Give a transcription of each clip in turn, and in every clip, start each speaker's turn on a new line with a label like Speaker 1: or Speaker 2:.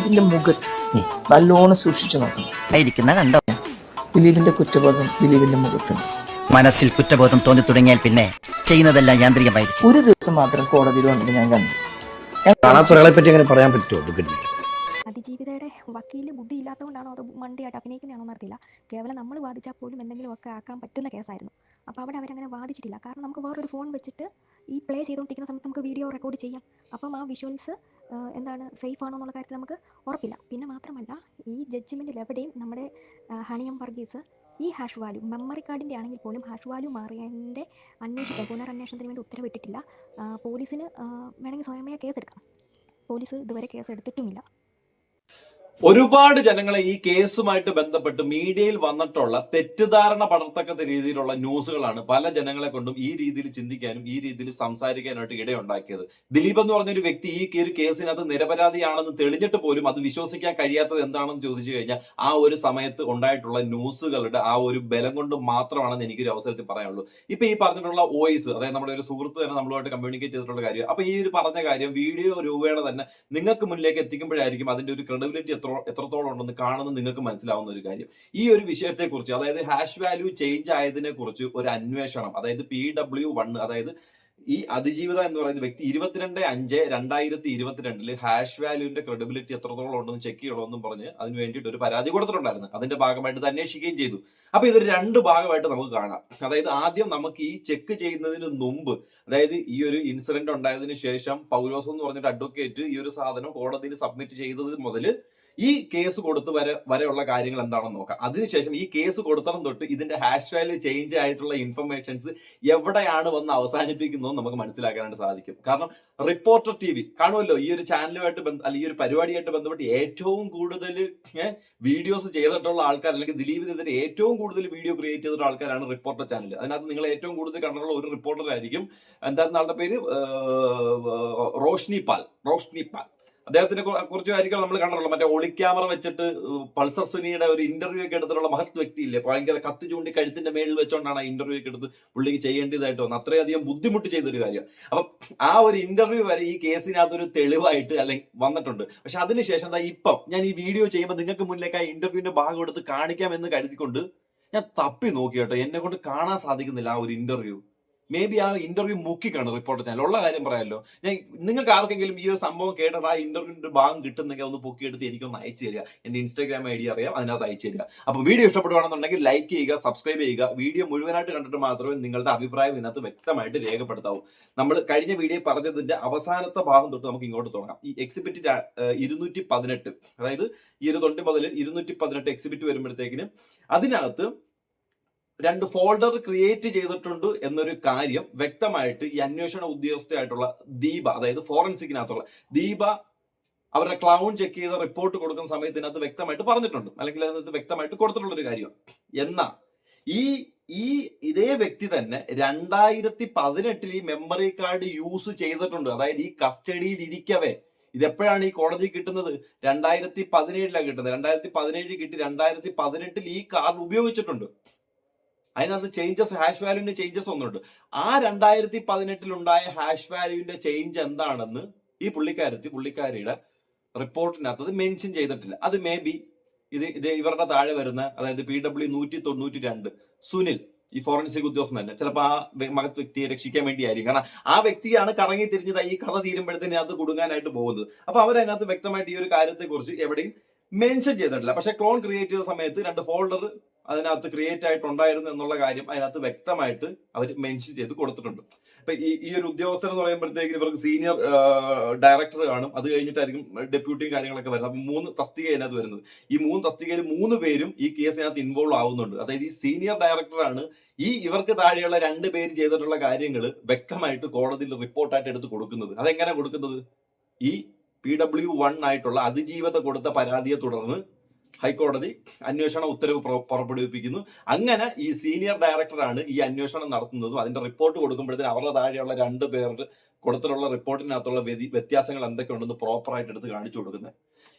Speaker 1: ദിലീപിന്റെ മുഖത്ത് നല്ലോണം സൂക്ഷിച്ചു നോക്കണം.
Speaker 2: കണ്ടോ
Speaker 1: ദിലീപിന്റെ കുറ്റബോധം ദിലീപിന്റെ മുഖത്ത്.
Speaker 2: മനസ്സിൽ കുറ്റബോധം തോന്നി തുടങ്ങിയാൽ പിന്നെ ചെയ്യുന്നതെല്ലാം യാന്ത്രികമായിരിക്കും.
Speaker 1: ഒരു ദിവസം മാത്രം കോടതിയിൽ വന്നിട്ട് ഞാൻ കണ്ടു.
Speaker 3: കാണാത്തൊരാളെ പറ്റി അങ്ങനെ പറയാൻ പറ്റുമോ?
Speaker 4: അതിജീവിതയുടെ വക്കീല് ബുദ്ധി ഇല്ലാത്തതുകൊണ്ടാണോ അതോ മണ്ടിയായിട്ട് അഭിനയിക്കുന്നതാണോ എന്നറിയില്ല. കേവലം നമ്മൾ വാദിച്ചാൽ പോലും എന്തെങ്കിലും ഒക്കെ ആക്കാൻ പറ്റുന്ന കേസായിരുന്നു. അപ്പോൾ അവിടെ അവരങ്ങനെ വാദിച്ചിട്ടില്ല. കാരണം നമുക്ക് വേറൊരു ഫോൺ വെച്ചിട്ട് ഈ പ്ലേ ചെയ്തുകൊണ്ടിരിക്കുന്ന സമയത്ത് നമുക്ക് വീഡിയോ റെക്കോർഡ് ചെയ്യാം. അപ്പം ആ വിഷ്വൽസ് സേഫ് ആണോ എന്നുള്ള കാര്യത്തിൽ നമുക്ക് ഉറപ്പില്ല. പിന്നെ മാത്രമല്ല, ഈ ജഡ്ജ്മെൻറ്റിൽ എവിടെയും നമ്മുടെ ഹണിയം വർഗീസ് ഈ ഹാഷ് വാല്യൂ മെമ്മറി കാർഡിൻ്റെ ആണെങ്കിൽ പോലും ഹാഷ് വാല്യൂ മാറിയതിൻ്റെ പുനരന്വേഷണത്തിന് വേണ്ടി ഉത്തരവിട്ടിട്ടില്ല. പോലീസിന് വേണമെങ്കിൽ സ്വയമേ കേസെടുക്കാം. പോലീസ് ഇതുവരെ കേസ് എടുത്തിട്ടുമില്ല.
Speaker 5: ഒരുപാട് ജനങ്ങളെ ഈ കേസുമായിട്ട് ബന്ധപ്പെട്ട് മീഡിയയിൽ വന്നിട്ടുള്ള തെറ്റിദ്ധാരണ പടർത്തക്കത്ത രീതിയിലുള്ള ന്യൂസുകളാണ് പല ജനങ്ങളെ കൊണ്ടും ഈ രീതിയിൽ ചിന്തിക്കാനും ഈ രീതിയിൽ സംസാരിക്കാനായിട്ട് ഇടയുണ്ടാക്കിയത്. ദിലീപ് എന്ന് പറഞ്ഞൊരു വ്യക്തി ഈ ഒരു കേസിനകത്ത് നിരപരാധിയാണെന്ന് തെളിഞ്ഞിട്ട് പോലും അത് വിശ്വസിക്കാൻ കഴിയാത്തത് എന്താണെന്ന് ചോദിച്ചു കഴിഞ്ഞാൽ ആ ഒരു സമയത്ത് ഉണ്ടായിട്ടുള്ള ന്യൂസുകളുടെ ആ ഒരു ബലം കൊണ്ട് മാത്രമാണെന്ന് എനിക്കൊരു അവസരത്തിൽ പറയാനുള്ളൂ. ഇപ്പൊ ഈ പറഞ്ഞിട്ടുള്ള വോയിസ്, അതായത് നമ്മുടെ ഒരു സുഹൃത്ത് തന്നെ നമ്മളുമായിട്ട് കമ്മ്യൂണിക്കേറ്റ് ചെയ്തിട്ടുള്ള കാര്യം. അപ്പൊ ഈ ഒരു പറഞ്ഞ കാര്യം വീഡിയോ രൂപേണ തന്നെ നിങ്ങൾക്ക് മുന്നിലേക്ക് എത്തിക്കുമ്പോഴായിരിക്കും അതിന്റെ ഒരു ക്രെഡിബിലിറ്റി എത്രത്തോളം ഉണ്ടെന്ന് കാണുന്നത് നിങ്ങൾക്ക് മനസ്സിലാവുന്ന ഒരു കാര്യം. ഈ ഒരു വിഷയത്തെക്കുറിച്ച്, അതായത് ഹാഷ് വാല്യൂ ചേഞ്ച് ആയതിനെ കുറിച്ച് ഒരു അന്വേഷണം, അതായത് PW1, അതായത് ഈ അതിജീവിത എന്ന് പറയുന്ന വ്യക്തി 22/5/2022 ഹാഷ് വാല്യൂവിന്റെ ക്രെഡിബിലിറ്റി എത്രത്തോളം ഉണ്ടെന്ന് ചെക്ക് ചെയ്യണമെന്നും പറഞ്ഞ് അതിന് വേണ്ടിയിട്ട് ഒരു പരാതി കൊടുത്തിട്ടുണ്ടായിരുന്നു. അതിന്റെ ഭാഗമായിട്ട് ഇത് അന്വേഷിക്കുകയും ചെയ്തു. അപ്പൊ ഇതൊരു രണ്ട് ഭാഗമായിട്ട് നമുക്ക് കാണാം. അതായത് ആദ്യം നമുക്ക് ഈ ചെക്ക് ചെയ്യുന്നതിന് മുമ്പ്, അതായത് ഈ ഒരു ഇൻസിഡന്റ് ഉണ്ടായതിനു ശേഷം പൗലോസ് എന്ന് പറഞ്ഞിട്ട് അഡ്വക്കേറ്റ് ഈ ഒരു സാധനം കോടതിയിൽ സബ്മിറ്റ് ചെയ്തത് മുതൽ ഈ കേസ് കൊടുത്ത് വരെയുള്ള കാര്യങ്ങൾ എന്താണെന്ന് നോക്കാം. അതിനുശേഷം ഈ കേസ് കൊടുത്തണം തൊട്ട് ഇതിന്റെ ഹാഷ് വാല്യൂ ചേഞ്ച് ആയിട്ടുള്ള ഇൻഫർമേഷൻസ് എവിടെയാണ് വന്ന് അവസാനിപ്പിക്കുന്നത് നമുക്ക് മനസ്സിലാക്കാനായിട്ട് സാധിക്കും. കാരണം റിപ്പോർട്ടർ TV കാണുമല്ലോ, ഈ ഒരു ചാനലുമായിട്ട് അല്ലെങ്കിൽ ഈ ഒരു പരിപാടിയായിട്ട് ബന്ധപ്പെട്ട് ഏറ്റവും കൂടുതൽ വീഡിയോസ് ചെയ്തിട്ടുള്ള ആൾക്കാർ, അല്ലെങ്കിൽ ദിലീപിനെതിരെ ഏറ്റവും കൂടുതൽ വീഡിയോ ക്രിയേറ്റ് ചെയ്തിട്ടുള്ള ആൾക്കാരാണ് റിപ്പോർട്ടർ ചാനൽ. അതിനകത്ത് നിങ്ങൾ ഏറ്റവും കൂടുതൽ കണ്ടിട്ടുള്ള ഒരു റിപ്പോർട്ടർ ആയിരിക്കും, എന്തായിരുന്നു ആളുടെ പേര്, റോഷ്നി പാൽ. അദ്ദേഹത്തിനെ കുറിച്ച് ആയിരിക്കും നമ്മൾ കണ്ടിട്ടുള്ളത്. മറ്റേ ഒളി ക്യാമറ വെച്ചിട്ട് പൾസർ സുനിയുടെ ഒരു ഇന്റർവ്യൂ ഒക്കെ എടുത്തിട്ടുള്ള മഹത് വ്യക്തിയില്ലേ, ഭയങ്കര കത്തി ചൂണ്ടി കഴുത്തിന്റെ മേളിൽ വെച്ചോണ്ടാണ് ഇന്റർവ്യൂ ഒക്കെ എടുത്ത് പുള്ളിക്ക് ചെയ്യേണ്ടതായിട്ട് വന്നത്. അത്രയധികം ബുദ്ധിമുട്ട് ചെയ്തൊരു കാര്യം. അപ്പം ആ ഒരു ഇന്റർവ്യൂ വരെ ഈ കേസിനകത്തൊരു തെളിവായിട്ട് അല്ലെങ്കിൽ വന്നിട്ടുണ്ട്. പക്ഷെ അതിനുശേഷം എന്താ ഇപ്പം ഞാൻ ഈ വീഡിയോ ചെയ്യുമ്പോൾ നിങ്ങൾക്ക് മുന്നിലേക്ക് ആ ഇന്റർവ്യൂവിന്റെ ഭാഗം എടുത്ത് കാണിക്കാമെന്ന് കരുതിക്കൊണ്ട് ഞാൻ തപ്പി നോക്കി കേട്ടോ, എന്നെ കൊണ്ട് കാണാൻ സാധിക്കുന്നില്ല ആ ഒരു ഇന്റർവ്യൂ. മേ ബി ആ ഇന്റർവ്യൂ മുക്കിക്കാണ് റിപ്പോർട്ടർ ചാനൽ. ഉള്ള കാര്യം പറയാമല്ലോ, ഞാൻ നിങ്ങൾക്ക് ആർക്കെങ്കിലും ഈ ഒരു സംഭവം കേട്ടിട്ട് ആ ഇന്റർവ്യൂവിന്റെ ഭാഗം കിട്ടുന്നെങ്കിൽ ഒന്ന് പൊക്കിയെടുത്ത് എനിക്കൊന്ന് അയച്ചു തരിക. എന്റെ Instagram ID അറിയാം, അതിനകത്ത് അയച്ചു തരിക. അപ്പൊ വീഡിയോ ഇഷ്ടപ്പെടുവാണെന്നുണ്ടെങ്കിൽ ലൈക്ക് ചെയ്യുക, സബ്സ്ക്രൈബ് ചെയ്യുക. വീഡിയോ മുഴുവനായിട്ട് കണ്ടിട്ട് മാത്രമേ നിങ്ങളുടെ അഭിപ്രായം ഇതിനകത്ത് വ്യക്തമായിട്ട് രേഖപ്പെടുത്താവൂ. നമ്മൾ കഴിഞ്ഞ വീഡിയോ പറഞ്ഞതിന്റെ അവസാനത്തെ ഭാഗം തൊട്ട് നമുക്ക് ഇങ്ങോട്ട് തുടങ്ങാം. ഈ എക്സിബിറ്റ് 218, അതായത് ഈ ഒരു 90 മുതൽ 218 എക്സിബിറ്റ് വരുമ്പോഴത്തേക്കിന് അതിനകത്ത് 2 ഫോൾഡർ ക്രിയേറ്റ് ചെയ്തിട്ടുണ്ട് എന്നൊരു കാര്യം വ്യക്തമായിട്ട് ഈ അന്വേഷണ ഉദ്യോഗസ്ഥയായിട്ടുള്ള ദീപ, അതായത് ഫോറൻസിക്കിനകത്തുള്ള ദീപ അവരുടെ ക്ലൗൺ ചെക്ക് ചെയ്ത റിപ്പോർട്ട് കൊടുക്കുന്ന സമയത്ത് ഇതിനകത്ത് വ്യക്തമായിട്ട് പറഞ്ഞിട്ടുണ്ട്, അല്ലെങ്കിൽ അതിനകത്ത് വ്യക്തമായിട്ട് കൊടുത്തിട്ടുള്ളൊരു കാര്യം. എന്നാൽ ഇതേ വ്യക്തി തന്നെ 2018 ഈ മെമ്മറി കാർഡ് യൂസ് ചെയ്തിട്ടുണ്ട്. അതായത് ഈ കസ്റ്റഡിയിൽ ഇരിക്കവേ, ഇതെപ്പോഴാണ് ഈ കോടതി കിട്ടുന്നത്, 2017 കിട്ടുന്നത്. 2017 കിട്ടി 2018 ഈ കാർഡ് ഉപയോഗിച്ചിട്ടുണ്ട്. അതിനകത്ത് ചേഞ്ചസ്, ഹാഷ് വാല്യൂവിന്റെ ചേഞ്ചസ് ഒന്നുണ്ട്. ആ 2018 ഉണ്ടായ ഹാഷ് വാല്യൂവിന്റെ ചേഞ്ച് എന്താണെന്ന് ഈ പുള്ളിക്കാരിയുടെ റിപ്പോർട്ടിനകത്ത് അത് മെൻഷൻ ചെയ്തിട്ടില്ല. അത് മേ ബി ഇത് ഇവരുടെ താഴെ വരുന്ന, അതായത് PW192 സുനിൽ, ഈ ഫോറൻസിക് ഉദ്യോഗസ്ഥൻ തന്നെ ചിലപ്പോൾ ആ മഹത് വ്യക്തിയെ രക്ഷിക്കാൻ വേണ്ടിയായിരിക്കും. കാരണം ആ വ്യക്തിയാണ് കറങ്ങി തിരിഞ്ഞത് ഈ കഥ തീരുമ്പോഴത്തേന് അത് കുടുങ്ങാനായിട്ട് പോകുന്നത്. അപ്പൊ അവരതിനകത്ത് വ്യക്തമായിട്ട് ഈ ഒരു കാര്യത്തെ കുറിച്ച് എവിടെയും മെൻഷൻ ചെയ്തിട്ടില്ല. പക്ഷെ ക്ലോൺ ക്രിയേറ്റ് ചെയ്ത സമയത്ത് 2 ഫോൾഡർ അതിനകത്ത് ക്രിയേറ്റ് ആയിട്ടുണ്ടായിരുന്നു എന്നുള്ള കാര്യം അതിനകത്ത് വ്യക്തമായിട്ട് അവർ മെൻഷൻ ചെയ്ത് കൊടുത്തിട്ടുണ്ട്. ഇപ്പൊ ഈ ഒരു ഉദ്യോഗസ്ഥർ എന്ന് പറയുമ്പോഴത്തേക്കും ഇവർക്ക് സീനിയർ ഡയറക്ടർ കാണും, അത് കഴിഞ്ഞിട്ടായിരിക്കും ഡെപ്യൂട്ടിയും കാര്യങ്ങളൊക്കെ വരുന്നത്. അപ്പൊ 3 തസ്തിക അതിനകത്ത് വരുന്നത്. ഈ 3 തസ്തികയിൽ 3 പേരും ഈ കേസിനകത്ത് ഇൻവോൾവ് ആവുന്നുണ്ട്. അതായത് ഈ സീനിയർ ഡയറക്ടറാണ് ഇവർക്ക് താഴെയുള്ള 2 പേര് ചെയ്തിട്ടുള്ള കാര്യങ്ങൾ വ്യക്തമായിട്ട് കോടതിയിൽ റിപ്പോർട്ടായിട്ട് എടുത്ത് കൊടുക്കുന്നത്. അതെങ്ങനെ കൊടുക്കുന്നത്, ഈ PW1 ആയിട്ടുള്ള അതിജീവത കൊടുത്ത പരാതിയെ തുടർന്ന് ഹൈക്കോടതി അന്വേഷണ ഉത്തരവ് പുറപ്പെടുവിപ്പിക്കുന്നു. അങ്ങനെ ഈ സീനിയർ ഡയറക്ടറാണ് ഈ അന്വേഷണം നടത്തുന്നതും അതിന്റെ റിപ്പോർട്ട് കൊടുക്കുമ്പോഴത്തേന് അവരുടെ താഴെയുള്ള 2 പേരുടെ കൊടുത്തിട്ടുള്ള റിപ്പോർട്ടിനകത്തുള്ള വ്യത്യാസങ്ങൾ എന്തൊക്കെയുണ്ടെന്ന് പ്രോപ്പറായിട്ട് എടുത്ത് കാണിച്ചു കൊടുക്കുന്നത്.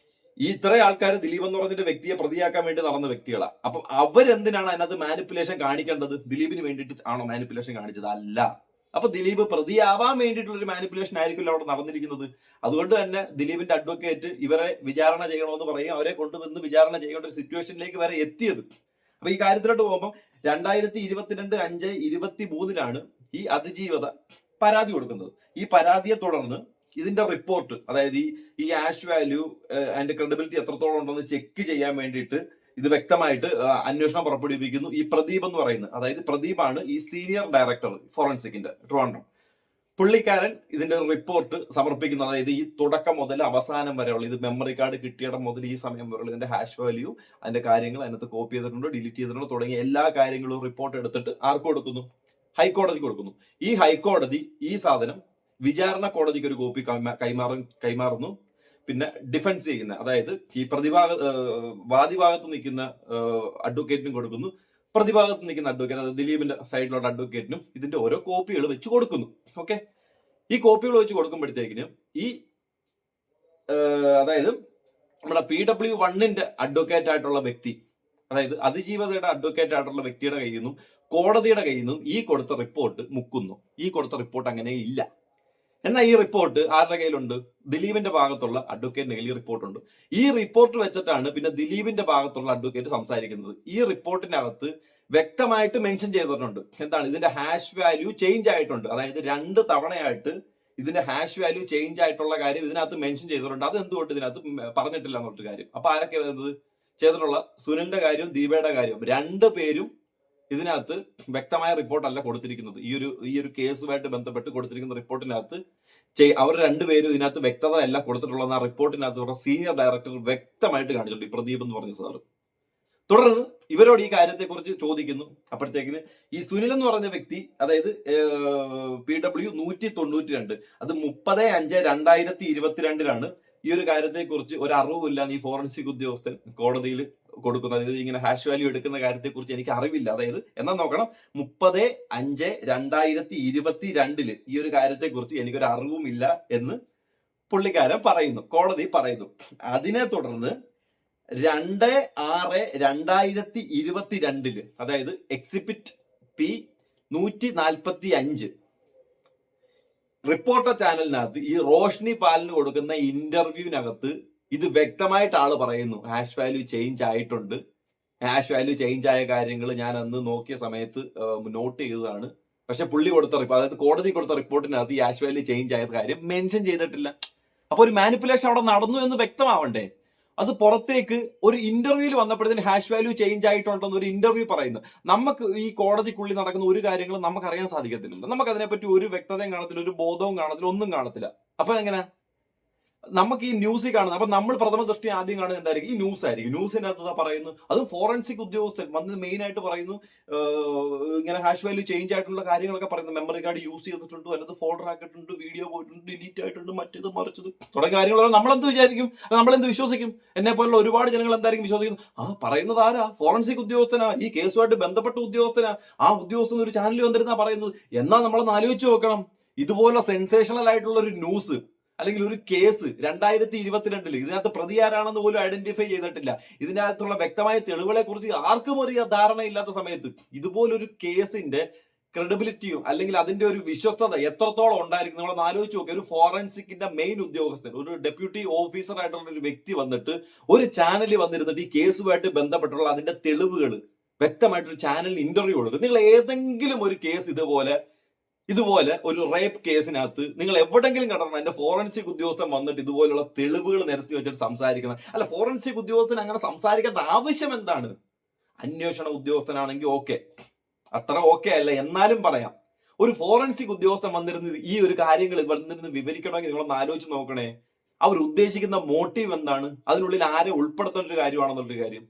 Speaker 5: ഈ ഇത്ര ആൾക്കാർ ദിലീപ് എന്ന് പറഞ്ഞിട്ട് വ്യക്തിയെ പ്രതിയാക്കാൻ വേണ്ടി നടന്ന വ്യക്തികളാണ്. അപ്പൊ അവരെന്തിനാണ് അതിനകത്ത് മാനിപ്പുലേഷൻ കാണിക്കേണ്ടത്? ദിലീപിന് വേണ്ടിയിട്ട് ആണോ മാനിപ്പുലേഷൻ കാണിച്ചത്? അല്ല. അപ്പൊ ദിലീപ് പ്രതിയാവാൻ വേണ്ടിയിട്ടുള്ള ഒരു മാനിപ്പുലേഷൻ ആയിരിക്കുമല്ലോ അവിടെ നടന്നിരിക്കുന്നത്. അതുകൊണ്ട് തന്നെ ദിലീപിന്റെ അഡ്വക്കേറ്റ് ഇവരെ വിചാരണ ചെയ്യണമെന്ന് പറയും, അവരെ കൊണ്ടുവന്ന് വിചാരണ ചെയ്യേണ്ട ഒരു സിറ്റുവേഷനിലേക്ക് വരെ എത്തിയത്. അപ്പൊ ഈ കാര്യത്തിലോട്ട് പോകുമ്പോൾ 2022/5/23 ഈ അതിജീവത പരാതി കൊടുക്കുന്നത്. ഈ പരാതിയെ തുടർന്ന് ഇതിന്റെ റിപ്പോർട്ട്, അതായത് ഈ ആഷ് വാല്യൂ അതിന്റെ ക്രെഡിബിലിറ്റി എത്രത്തോളം ഉണ്ടെന്ന് ചെക്ക് ചെയ്യാൻ വേണ്ടിയിട്ട് ഇത് വ്യക്തമായിട്ട് അന്വേഷണം പുറപ്പെടുവിപ്പിക്കുന്നു. ഈ പ്രദീപ് എന്ന് പറയുന്നത്, അതായത് പ്രദീപാണ് ഈ സീനിയർ ഡയറക്ടർ ഫോറൻസിക്കിന്റെ ട്രിവാൻഡ്രം. പുള്ളിക്കാരൻ ഇതിന്റെ റിപ്പോർട്ട് സമർപ്പിക്കുന്നു. അതായത് ഈ തുടക്കം മുതൽ അവസാനം വരെയുള്ള, ഇത് മെമ്മറി കാർഡ് കിട്ടിയിടം മുതൽ ഈ സമയം വരെയുള്ള ഇതിന്റെ ഹാഷ് വാല്യൂ, അതിന്റെ കാര്യങ്ങൾ, അതിനകത്ത് കോപ്പി ചെയ്തിട്ടുണ്ടോ, ഡിലീറ്റ് ചെയ്തിട്ടുണ്ടോ തുടങ്ങിയ എല്ലാ കാര്യങ്ങളും റിപ്പോർട്ട് എടുത്തിട്ട് ആർക്ക് കൊടുക്കുന്നു? ഹൈക്കോടതിക്ക് കൊടുക്കുന്നു. ഈ ഹൈക്കോടതി ഈ സാധനം വിചാരണ കോടതിക്ക് ഒരു കോപ്പി കൈമാറുന്നു. പിന്നെ ഡിഫൻസ് ചെയ്യുന്ന, അതായത് ഈ വാദിഭാഗത്ത് നിൽക്കുന്ന അഡ്വക്കേറ്റിനും കൊടുക്കുന്നു, പ്രതിഭാഗത്ത് നിൽക്കുന്ന അഡ്വക്കേറ്റ്, അതായത് ദിലീപിന്റെ സൈഡിലുള്ള അഡ്വക്കേറ്റിനും ഇതിന്റെ ഓരോ കോപ്പികൾ വെച്ച് കൊടുക്കുന്നു. ഓക്കെ, ഈ കോപ്പികൾ വെച്ച് കൊടുക്കുമ്പോഴത്തേക്കിനും ഈ അതായത് നമ്മുടെ PW1 അഡ്വക്കേറ്റ് ആയിട്ടുള്ള വ്യക്തി, അതായത് അതിജീവതയുടെ അഡ്വക്കേറ്റ് ആയിട്ടുള്ള വ്യക്തിയുടെ കയ്യിൽ നിന്നും കോടതിയുടെ കയ്യിൽ നിന്നും ഈ കൊടുത്ത റിപ്പോർട്ട് മുക്കുന്നു. ഈ കൊടുത്ത റിപ്പോർട്ട് അങ്ങനെ ഇല്ല. എന്നാൽ ഈ റിപ്പോർട്ട് ആരുടെ കയ്യിലുണ്ട്? ദിലീപിന്റെ ഭാഗത്തുള്ള അഡ്വക്കേറ്റിന്റെ കയ്യിൽ ഈ റിപ്പോർട്ടുണ്ട്. ഈ റിപ്പോർട്ട് വെച്ചിട്ടാണ് പിന്നെ ദിലീപിന്റെ ഭാഗത്തുള്ള അഡ്വക്കേറ്റ് സംസാരിക്കുന്നത്. ഈ റിപ്പോർട്ടിനകത്ത് വ്യക്തമായിട്ട് മെൻഷൻ ചെയ്തിട്ടുണ്ട് എന്താണ്? ഇതിന്റെ ഹാഷ് വാല്യൂ ചേഞ്ച് ആയിട്ടുണ്ട്. അതായത് 2 തവണയായിട്ട് ഇതിന്റെ ഹാഷ് വാല്യൂ ചേഞ്ച് ആയിട്ടുള്ള കാര്യം ഇതിനകത്ത് മെൻഷൻ ചെയ്തിട്ടുണ്ട്. അത് എന്തുകൊണ്ട് ഇതിനകത്ത് പറഞ്ഞിട്ടില്ല എന്നുള്ള കാര്യം. അപ്പൊ ആരൊക്കെ വരുന്നത്? ചെയ്തിട്ടുള്ള സുനിലിന്റെ കാര്യവും ദീപയുടെ കാര്യവും 2 പേരും ഇതിനകത്ത് വ്യക്തമായ റിപ്പോർട്ടല്ല കൊടുത്തിരിക്കുന്നത്. ഈ ഒരു കേസുമായിട്ട് ബന്ധപ്പെട്ട് കൊടുത്തിരിക്കുന്ന റിപ്പോർട്ടിനകത്ത് അവർ 2 പേരും ഇതിനകത്ത് വ്യക്തത അല്ല കൊടുത്തിട്ടുള്ള ആ റിപ്പോർട്ടിനകത്ത് സീനിയർ ഡയറക്ടർ വ്യക്തമായിട്ട് കാണിച്ചിട്ടുണ്ട്, ഈ പ്രദീപ് എന്ന് പറഞ്ഞ സാറ്. തുടർന്ന് ഇവരോട് ഈ കാര്യത്തെക്കുറിച്ച് ചോദിക്കുന്നു. അപ്പോഴത്തേക്കിന് ഈ സുനിൽ എന്ന് പറഞ്ഞ വ്യക്തി, അതായത് PW 192, അത് 30/5/2022 ഈ ഒരു കാര്യത്തെക്കുറിച്ച് ഒരു അറിവില്ല ഈ ഫോറൻസിക് ഉദ്യോഗസ്ഥൻ കോടതിയിൽ കൊടുക്കുന്നത്. അതായത് ഇങ്ങനെ ഹാഷ് വാല്യൂ എടുക്കുന്ന കാര്യത്തെക്കുറിച്ച് എനിക്ക് അറിവില്ല. അതായത് എന്നാ നോക്കണം, 30/5/2022 ഈ ഒരു കാര്യത്തെക്കുറിച്ച് എനിക്കൊരു അറിവുമില്ല എന്ന് പുള്ളിക്കാരൻ പറയുന്നു, കോടതി പറയുന്നു. അതിനെ തുടർന്ന് 2/6/2022 അതായത് എക്സിബിറ്റ് P 145 റിപ്പോർട്ടർ ചാനലിനകത്ത് ഈ റോഷ്നി പാലിന് കൊടുക്കുന്ന ഇന്റർവ്യൂവിനകത്ത് ഇത് വ്യക്തമായിട്ട് ആള് പറയുന്നു, ഹാഷ് വാല്യൂ ചേഞ്ച് ആയിട്ടുണ്ട്. ഹാഷ് വാല്യൂ ചേഞ്ച് ആയ കാര്യങ്ങൾ ഞാൻ അന്ന് നോക്കിയ സമയത്ത് നോട്ട് ചെയ്തതാണ്. പക്ഷെ പുള്ളി കൊടുത്ത റിപ്പോർട്ട്, അതായത് കോടതി കൊടുത്ത റിപ്പോർട്ടിനകത്ത് ഈ ഹാഷ് വാല്യൂ ചേഞ്ച് ആയ കാര്യം മെൻഷൻ ചെയ്തിട്ടില്ല. അപ്പൊ ഒരു മാനിപ്പുലേഷൻ അവിടെ നടന്നു എന്ന് വ്യക്തമാവണ്ടേ? അത് പുറത്തേക്ക് ഒരു ഇന്റർവ്യൂവിൽ വന്നപ്പോഴത്തേന് ഹാഷ് വാല്യൂ ചേഞ്ച് ആയിട്ടുണ്ടെന്ന് ഒരു ഇന്റർവ്യൂ പറയുന്നു. നമുക്ക് ഈ കോടതിക്കുള്ളിൽ നടക്കുന്ന ഒരു കാര്യങ്ങളും നമുക്ക് അറിയാൻ സാധിക്കത്തില്ലല്ലോ. നമുക്ക് അതിനെപ്പറ്റി ഒരു വ്യക്തതയും കാണത്തില്ല, ഒരു ബോധവും കാണത്തില്ല, ഒന്നും കാണത്തില്ല. അപ്പൊ എങ്ങനെ നമുക്ക് ഈ ന്യൂസിൽ കാണുന്നത്? അപ്പൊ നമ്മൾ പ്രഥമ ദൃഷ്ടി ആദ്യം കാണുന്നത് എന്തായിരിക്കും? ഈ ന്യൂസ് ആയിരിക്കും. ന്യൂസിനകത്ത് പറയുന്നു, അതും ഫോറൻസിക് ഉദ്യോഗസ്ഥൻ വന്ന് മെയിൻ ആയിട്ട് പറയുന്നു, ഇങ്ങനെ ഹാഷ് വാല്യൂ ചേഞ്ച് ആയിട്ടുള്ള കാര്യങ്ങളൊക്കെ പറയുന്നു. മെമ്മറി കാർഡ് യൂസ് ചെയ്തിട്ടുണ്ട്, അതിനകത്ത് ഫോൾഡർ ആക്കിയിട്ടുണ്ട്, വീഡിയോ പോയിട്ടുണ്ട്, ഡിലീറ്റ് ആയിട്ടുണ്ട്, മറ്റേത് മറിച്ചത് തുടങ്ങിയ കാര്യങ്ങളൊക്കെ നമ്മളെന്ത് വിചാരിക്കും? നമ്മളെന്ത് വിശ്വസിക്കും? എന്നെ പോലുള്ള ഒരുപാട് ജനങ്ങൾ എന്തായിരിക്കും വിശ്വസിക്കുന്നത്? പറയുന്നത് ആരാ? ഫോറൻസിക് ഉദ്യോഗസ്ഥനാ, ഈ കേസുമായിട്ട് ബന്ധപ്പെട്ട ഉദ്യോഗസ്ഥനാ. ആ ഉദ്യോഗസ്ഥൻ ഒരു ചാനലിൽ വന്നിരുന്നാ പറയുന്നത്. എന്നാ നമ്മളൊന്ന് ആലോചിച്ച് നോക്കണം, ഇതുപോലെ സെൻസേഷണൽ ആയിട്ടുള്ള ഒരു ന്യൂസ് അല്ലെങ്കിൽ ഒരു കേസ് 2022 ഇതിനകത്ത് പ്രതി ആരാണെന്ന് പോലും ഐഡന്റിഫൈ ചെയ്തിട്ടില്ല. ഇതിനകത്തുള്ള വ്യക്തമായ തെളിവുകളെ കുറിച്ച് ആർക്കും ഒരു ധാരണയില്ലാത്ത സമയത്ത് ഇതുപോലൊരു കേസിന്റെ ക്രെഡിബിലിറ്റിയും അല്ലെങ്കിൽ അതിന്റെ ഒരു വിശ്വസ്തത എത്രത്തോളം ഉണ്ടായിരിക്കും നമ്മളൊന്ന് ആലോചിച്ച് നോക്കുക. ഒരു ഫോറൻസിക്കിന്റെ മെയിൻ ഉദ്യോഗസ്ഥൻ, ഒരു ഡെപ്യൂട്ടി ഓഫീസർ ആയിട്ടുള്ള ഒരു വ്യക്തി വന്നിട്ട് ഒരു ചാനലിൽ വന്നിരുന്നിട്ട് ഈ കേസുമായിട്ട് ബന്ധപ്പെട്ടുള്ള അതിന്റെ തെളിവുകൾ വ്യക്തമായിട്ടൊരു ചാനലിൽ ഇന്റർവ്യൂ കൊടുക്കും. നിങ്ങൾ ഏതെങ്കിലും ഒരു കേസ് ഇതുപോലെ ഒരു റേപ്പ് കേസിനകത്ത് നിങ്ങൾ എവിടെങ്കിലും കണ്ടണം എന്റെ ഫോറൻസിക് ഉദ്യോഗസ്ഥൻ വന്നിട്ട് ഇതുപോലുള്ള തെളിവുകൾ നിരത്തി വെച്ചിട്ട് സംസാരിക്കണം? അല്ല, ഫോറൻസിക് ഉദ്യോഗസ്ഥൻ അങ്ങനെ സംസാരിക്കേണ്ട ആവശ്യം എന്താണ്? അന്വേഷണ ഉദ്യോഗസ്ഥനാണെങ്കിൽ ഓക്കെ, അത്ര ഓക്കെ അല്ല, എന്നാലും പറയാം. ഒരു ഫോറൻസിക് ഉദ്യോഗസ്ഥൻ വന്നിരുന്ന് ഈ ഒരു കാര്യങ്ങൾ വന്നിരുന്ന് വിവരിക്കണമെങ്കിൽ നിങ്ങളൊന്ന് ആലോചിച്ച് നോക്കണേ. അവർ ഉദ്ദേശിക്കുന്ന മോട്ടീവ് എന്താണ്? അതിനുള്ളിൽ ആരെ ഉൾപ്പെടുത്തേണ്ട ഒരു കാര്യമാണെന്നുള്ള കാര്യം.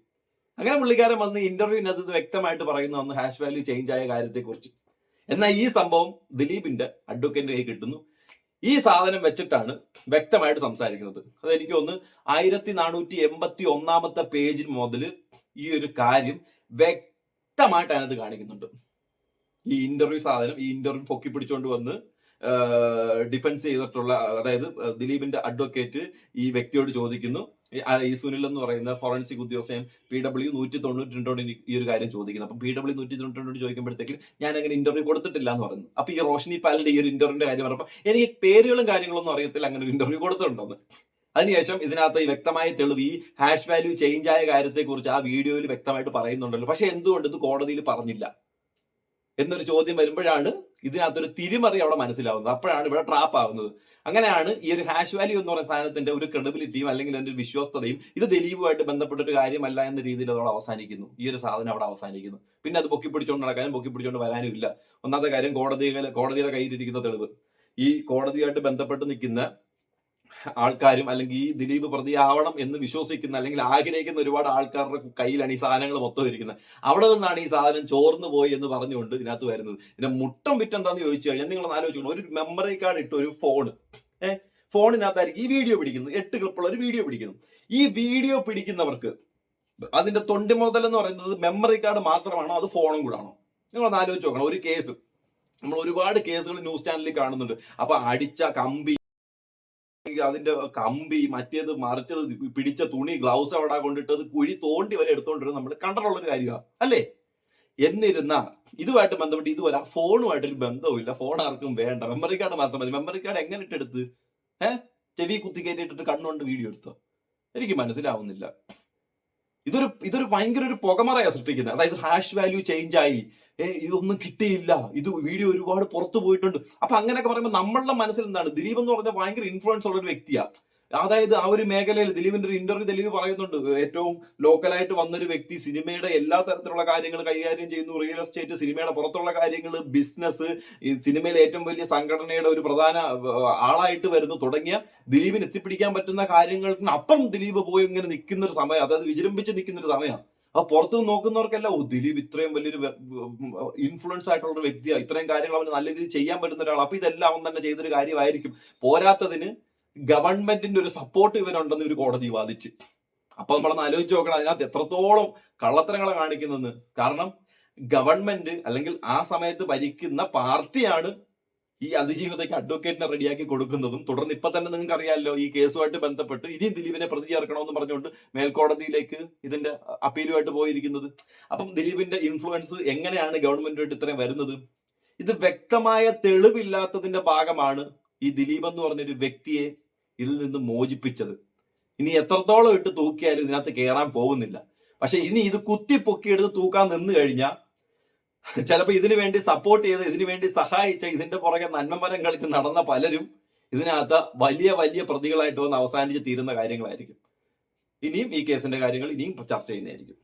Speaker 5: അങ്ങനെ പുള്ളിക്കാരൻ വന്ന് ഇന്റർവ്യൂവിനകത്ത് വ്യക്തമായിട്ട് പറയുന്നു അന്ന് ഹാഷ് വാല്യൂ ചേഞ്ച് ആയ കാര്യത്തെക്കുറിച്ച്. എന്നാൽ ഈ സംഭവം ദിലീപിന്റെ അഡ്വക്കേറ്റിന്റെ കൈ കിട്ടുന്നു. ഈ സാധനം വെച്ചിട്ടാണ് വ്യക്തമായിട്ട് സംസാരിക്കുന്നത്. അതെനിക്ക് ഒന്ന് 1481 പേജിൽ മുതൽ ഈ ഒരു കാര്യം വ്യക്തമായിട്ട് അതിനകത്ത് കാണിക്കുന്നുണ്ട്. ഈ ഇന്റർവ്യൂ സാധനം, ഈ ഇന്റർവ്യൂ പൊക്കി പിടിച്ചോണ്ട് വന്ന് ഡിഫൻസ് ചെയ്തിട്ടുള്ള, അതായത് ദിലീപിന്റെ അഡ്വക്കേറ്റ് ഈ വ്യക്തിയോട് ചോദിക്കുന്നു, ഈ സുനിൽ എന്ന് പറയുന്ന ഫോറൻസിക് ഉദ്യോഗസ്ഥൻ PW 192 ഈ ഒരു കാര്യം ചോദിക്കുന്നത്. അപ്പം PW 192 ചോദിക്കുമ്പോഴത്തേക്ക് ഞാൻ അങ്ങനെ ഇന്റർവ്യൂ കൊടുത്തിട്ടില്ല എന്ന് പറയുന്നു. അപ്പൊ ഈ റോഷ്നി പാലിന്റെ ഈ ഒരു ഇന്റർവ്യൂവിന്റെ കാര്യം പറഞ്ഞപ്പോൾ എനിക്ക് പേരുകളും കാര്യങ്ങളൊന്നും അറിയത്തില്ല അങ്ങനെ ഒരു ഇന്റർവ്യൂ കൊടുത്തിട്ടുണ്ടെന്ന്. അതിനുശേഷം ഇതിനകത്ത് ഈ വ്യക്തമായ തെളിവ് ഈ ഹാഷ് വാല്യൂ ചേഞ്ച് ആയ കാര്യത്തെക്കുറിച്ച് ആ വീഡിയോയിൽ വ്യക്തമായിട്ട് പറയുന്നുണ്ടല്ലോ. പക്ഷെ എന്തുകൊണ്ട് ഇത് കോടതിയിൽ പറഞ്ഞില്ല എന്നൊരു ചോദ്യം വരുമ്പോഴാണ് ഇതിനകത്തൊരു തിരിമറി അവിടെ മനസ്സിലാവുന്നത്. അപ്പോഴാണ് ഇവിടെ ട്രാപ്പ് ആവുന്നത്. അങ്ങനെയാണ് ഈ ഒരു ഹാഷ് വാല്യൂ എന്ന് പറയുന്ന സാധനത്തിന്റെ ഒരു ക്രെഡിബിലിറ്റിയും അല്ലെങ്കിൽ അതിന്റെ വിശ്വസ്തതയും ഇത് ദിലീപുമായിട്ട് ബന്ധപ്പെട്ട ഒരു കാര്യമല്ല എന്ന രീതിയിൽ അതോടെ അവസാനിക്കുന്നു. ഈ ഒരു സാധനം അവിടെ അവസാനിക്കുന്നു. പിന്നെ അത് പൊക്കിപ്പിടിച്ചുകൊണ്ട് നടക്കാനും പൊക്കിപ്പിടിച്ചുകൊണ്ട് വരാനും ഇല്ല. ഒന്നാമത്തെ കാര്യം കോടതിയുടെ കയ്യിലിരിക്കുന്ന തെളിവ്, ഈ കോടതിയായിട്ട് ബന്ധപ്പെട്ട് നിൽക്കുന്ന ആൾക്കാരും അല്ലെങ്കിൽ ഈ ദിലീപ് പ്രതിയാവണം എന്ന് വിശ്വസിക്കുന്ന അല്ലെങ്കിൽ ആഗ്രഹിക്കുന്ന ഒരുപാട് ആൾക്കാരുടെ കയ്യിലാണ് ഈ സാധനങ്ങൾ മൊത്തം ഇരിക്കുന്നത്. അവിടെ നിന്നാണ് ഈ സാധനം ചോർന്നു പോയി എന്ന് പറഞ്ഞുകൊണ്ട് ഇതിനകത്ത് വരുന്നത്. ഇതിന്റെ മുട്ടം വിറ്റെന്താന്ന് ചോദിച്ചു കഴിഞ്ഞാൽ നിങ്ങൾ ആലോചിക്കണം, ഒരു മെമ്മറി കാർഡ് ഇട്ട് ഒരു ഫോണിനകത്തായിരിക്കും ഈ വീഡിയോ പിടിക്കുന്നു. 8 ക്ലിപ്പുള്ള ഒരു വീഡിയോ പിടിക്കുന്നു. ഈ വീഡിയോ പിടിക്കുന്നവർക്ക് അതിന്റെ തൊണ്ടി മുതൽ എന്ന് പറയുന്നത് മെമ്മറി കാർഡ് മാത്രമാണോ അത് ഫോണും കൂടെ ആണോ? നിങ്ങളൊന്ന് ആലോചിച്ച് നോക്കണം. ഒരു കേസ് നമ്മൾ ഒരുപാട് കേസുകൾ ന്യൂസ് ചാനലിൽ കാണുന്നുണ്ട്. അപ്പൊ അടിച്ച കമ്പി, അതിന്റെ കമ്പി, മറ്റേത് മറിച്ചത്, പിടിച്ച തുണി, ഗ്ലൗസ് അവിടെ കൊണ്ടിട്ടത്, കുഴി തോണ്ടി വരെ എടുത്തോണ്ടിരുന്നത് നമ്മൾ കണ്ടിട്ടുള്ളൊരു കാര്യമാണ് അല്ലേ? എന്നിരുന്ന ഇതുമായിട്ട് ബന്ധപ്പെട്ട് ഇതുവരെ ആ ഫോണുമായിട്ടൊരു ബന്ധവുമില്ല. ഫോൺ ആർക്കും വേണ്ട, മെമ്മറി കാർഡ് മാത്രം മതി. മെമ്മറി കാർഡ് എങ്ങനെ ഇട്ടെടുത്ത് ചെവി കുത്തിക്കയറ്റിട്ടിട്ട് കണ്ണുകൊണ്ട് വീഡിയോ എടുത്തോ? എനിക്ക് മനസ്സിലാവുന്നില്ല. ഇതൊരു ഭയങ്കര ഒരു പുകമറയാ സൃഷ്ടിക്കുന്നത്. അതായത് ഹാഷ് വാല്യൂ ചേഞ്ച് ആയി, ഇതൊന്നും കിട്ടിയില്ല, ഇത് വീഡിയോ ഒരുപാട് പുറത്തു പോയിട്ടുണ്ട്. അപ്പൊ അങ്ങനെയൊക്കെ പറയുമ്പോൾ നമ്മളുടെ മനസ്സിൽ എന്താണ്, ദിലീപ് എന്ന് പറഞ്ഞാൽ ഭയങ്കര ഇൻഫ്ലുവൻസ് ഉള്ള ഒരു വ്യക്തിയാ. അതായത് ആ ഒരു മേഖലയിൽ ദിലീപിന്റെ ഒരു ഇന്റർവ്യൂ ദിലീപ് പറയുന്നുണ്ട്, ഏറ്റവും ലോക്കലായിട്ട് വന്നൊരു വ്യക്തി സിനിമയുടെ എല്ലാ തരത്തിലുള്ള കാര്യങ്ങൾ കൈകാര്യം ചെയ്യുന്നു. റിയൽ എസ്റ്റേറ്റ്, സിനിമയുടെ പുറത്തുള്ള കാര്യങ്ങൾ, ബിസിനസ്, ഈ സിനിമയിലെ ഏറ്റവും വലിയ സംഘടനയുടെ ഒരു പ്രധാന ആളായിട്ട് വരുന്നു തുടങ്ങിയ ദിലീപിന് എത്തിപ്പിടിക്കാൻ പറ്റുന്ന കാര്യങ്ങൾക്ക് അപ്പുറം ദിലീപ് പോയി ഇങ്ങനെ നിൽക്കുന്ന ഒരു സമയം, അതായത് വിജൃംഭിച്ച് നിൽക്കുന്ന ഒരു സമയമാണ്. അപ്പൊ പുറത്തു നോക്കുന്നവർക്കെല്ലാം ദിലീപ് ഇത്രയും വലിയൊരു ഇൻഫ്ലുവൻസ് ആയിട്ടുള്ള ഒരു വ്യക്തിയാണ്, ഇത്രയും കാര്യങ്ങൾ അവന് നല്ല രീതിയിൽ ചെയ്യാൻ പറ്റുന്ന ഒരാൾ. അപ്പൊ ഇതെല്ലാം അവൻ തന്നെ ചെയ്തൊരു കാര്യമായിരിക്കും. പോരാത്തതിന് ഗവൺമെന്റിന്റെ ഒരു സപ്പോർട്ട് ഇവനുണ്ടെന്ന് ഒരു കോടതി വാദിച്ച്. അപ്പൊ നമ്മളൊന്ന് ആലോചിച്ച് നോക്കണം അതിനകത്ത് എത്രത്തോളം കള്ളത്തരങ്ങളെ കാണിക്കുന്നെന്ന്. കാരണം ഗവൺമെന്റ് അല്ലെങ്കിൽ ആ സമയത്ത് ഭരിക്കുന്ന പാർട്ടിയാണ് ഈ അതിജീവിതയ്ക്ക് അഡ്വക്കേറ്റിനെ റെഡിയാക്കി കൊടുക്കുന്നതും. തുടർന്ന് ഇപ്പൊ തന്നെ നിങ്ങൾക്ക് അറിയാമല്ലോ, ഈ കേസുമായിട്ട് ബന്ധപ്പെട്ട് ഇനിയും ദിലീപിനെ പ്രതി ചേർക്കണമെന്ന് പറഞ്ഞുകൊണ്ട് മേൽക്കോടതിയിലേക്ക് ഇതിന്റെ അപ്പീലുമായിട്ട് പോയിരിക്കുന്നത്. അപ്പം ദിലീപിന്റെ ഇൻഫ്ലുവൻസ് എങ്ങനെയാണ് ഗവൺമെന്റുമായിട്ട് ഇത്രയും വരുന്നത്? ഇത് വ്യക്തമായ തെളിവില്ലാത്തതിന്റെ ഭാഗമാണ് ഈ ദിലീപ് എന്ന് പറഞ്ഞൊരു വ്യക്തിയെ ഇതിൽ നിന്ന് മോചിപ്പിച്ചത്. ഇനി എത്രത്തോളം ഇട്ട് തൂക്കിയാലും ഇതിനകത്ത് കയറാൻ പോകുന്നില്ല. പക്ഷെ ഇനി ഇത് കുത്തിപ്പൊക്കിയെടുത്ത് തൂക്കാൻ നിന്ന് കഴിഞ്ഞാൽ ചിലപ്പോൾ ഇതിനു വേണ്ടി സപ്പോർട്ട് ചെയ്ത്, ഇതിനു വേണ്ടി സഹായിച്ച, ഇതിന്റെ പുറകെ നന്മമരം കളിച്ച് നടന്ന പലരും ഇതിനകത്ത് വലിയ വലിയ പ്രതികളായിട്ട് വന്ന് അവസാനിച്ച് തീരുന്ന കാര്യങ്ങളായിരിക്കും. ഇനിയും ഈ കേസിന്റെ കാര്യങ്ങൾ ഇനിയും ചർച്ച ചെയ്യുന്നതായിരിക്കും.